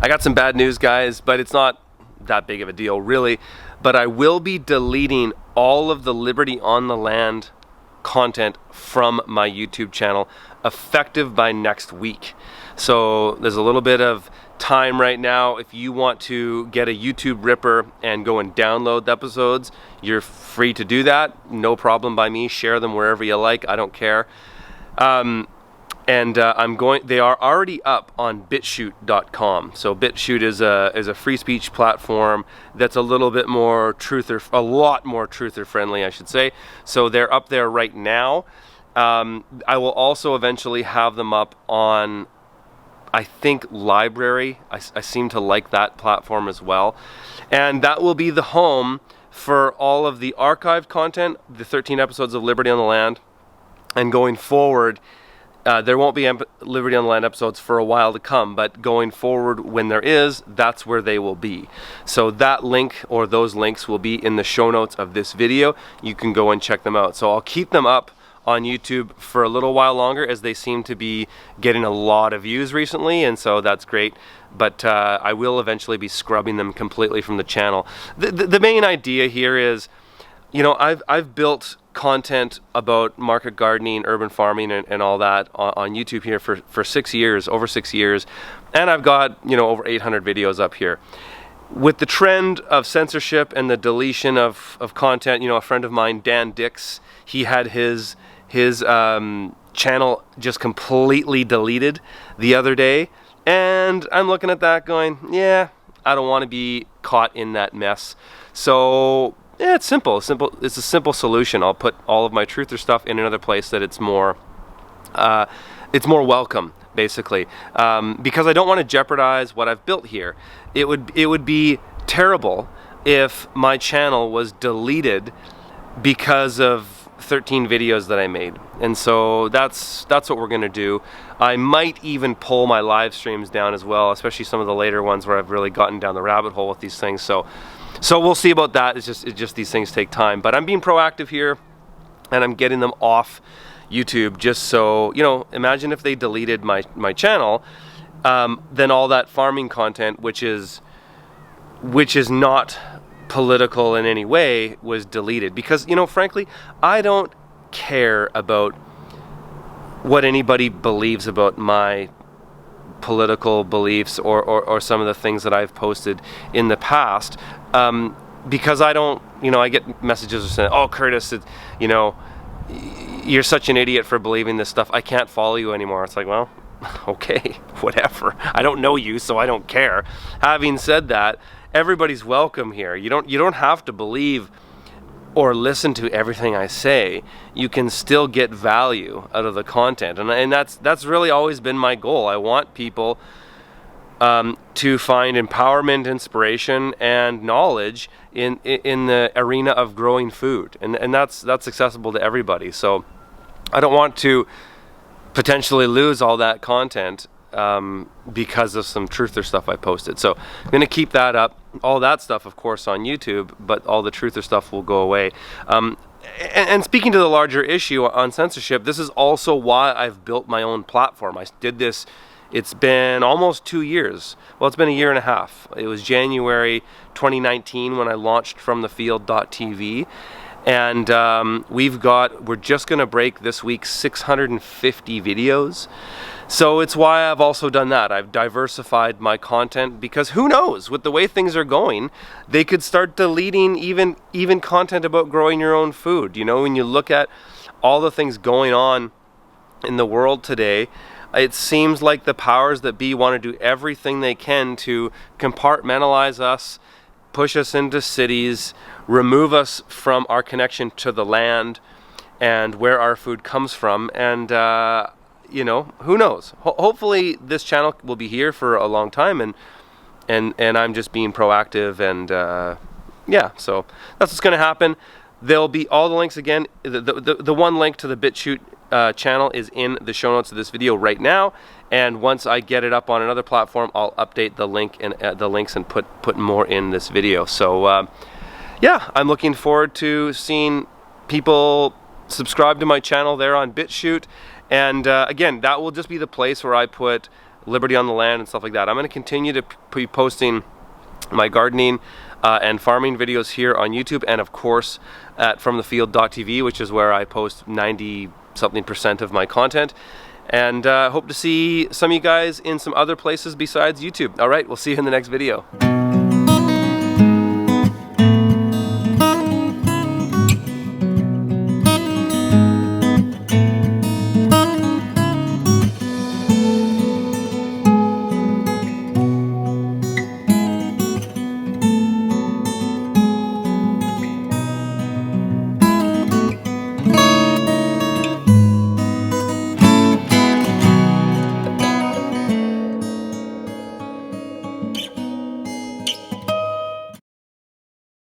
I got some bad news, guys, but it's not that big of a deal, really. But I will be deleting all of the Liberty on the Land content from my YouTube channel effective by next week. So there's a little bit of time right now. If you want to get a YouTube Ripper and go and download the episodes, you're free to do that. No problem by me. Share them wherever you like. I don't care. They are already up on BitChute.com. So BitChute is a free speech platform that's a little bit more a lot more truther friendly, I should say. So they're up there right now. I will also eventually have them up on, I think, Library. I seem to like that platform as well. And that will be the home for all of the archived content, the 13 episodes of Liberty on the Land. And going forward, there won't be Liberty on the Land episodes for a while to come, but going forward, when there is, that's where they will be. So that link, or those links, will be in the show notes of this video. You can go and check them out. So I'll keep them up on YouTube for a little while longer, as they seem to be getting a lot of views recently, and so that's great. But I will eventually be scrubbing them completely from the channel. The main idea here is, you know, I've built content about market gardening, urban farming, and all that on YouTube here for 6 years, over 6 years, and I've got, you know, over 800 videos up here. With the trend of censorship and the deletion of content, you know, a friend of mine, Dan Dix, he had his channel just completely deleted the other day, and I'm looking at that going, yeah, I don't want to be caught in that mess. So yeah, it's simple. It's a simple solution. I'll put all of my truther stuff in another place that it's more welcome, basically, because I don't want to jeopardize what I've built here. It would be terrible if my channel was deleted because of 13 videos that I made, and so that's what we're gonna do. I might even pull my live streams down as well, especially some of the later ones where I've really gotten down the rabbit hole with these things. So we'll see about that. It's just these things take time, but I'm being proactive here, and I'm getting them off YouTube. Just so, you know, imagine if they deleted my channel, then all that farming content, which is not political in any way, was deleted. Because, you know, frankly, I don't care about what anybody believes about my political beliefs or some of the things that I've posted in the past, because I don't, you know, I get messages saying, oh, Curtis, you know, you're such an idiot for believing this stuff, I can't follow you anymore. It's like, well, okay, whatever. I don't know you, so I don't care. Having said that, everybody's welcome here. You don't have to believe or listen to everything I say. You can still get value out of the content, and that's really always been my goal. I want people to find empowerment, inspiration, and knowledge in the arena of growing food, and that's accessible to everybody. So I don't want to potentially lose all that content because of some truther stuff I posted. So I'm going to keep that up. All that stuff, of course, on YouTube, but all the truther stuff will go away. And speaking to the larger issue on censorship, this is also why I've built my own platform. I did this, it's been almost 2 years. Well, it's been a year and a half. It was January 2019 when I launched FromTheField.tv. And we're just going to break this week 650 videos. So it's why I've also done that. I've diversified my content, because who knows, with the way things are going, they could start deleting even content about growing your own food. You know, when you look at all the things going on in the world today, it seems like the powers that be want to do everything they can to compartmentalize us, push us into cities, remove us from our connection to the land and where our food comes from. And you know, who knows? Hopefully this channel will be here for a long time, and I'm just being proactive, and yeah, so that's what's going to happen. There'll be all the links again. The one link to the BitChute channel is in the show notes of this video right now, and once I get it up on another platform, I'll update the link and the links and put more in this video. So yeah, I'm looking forward to seeing people subscribe to my channel there on BitChute. And again, that will just be the place where I put liberty on the land and stuff like that. I'm going to continue to be posting my gardening and farming videos here on YouTube, and of course at fromthefield.tv, which is where I post 90-something% of my content. And hope to see some of you guys in some other places besides YouTube. All right, we'll see you in the next video.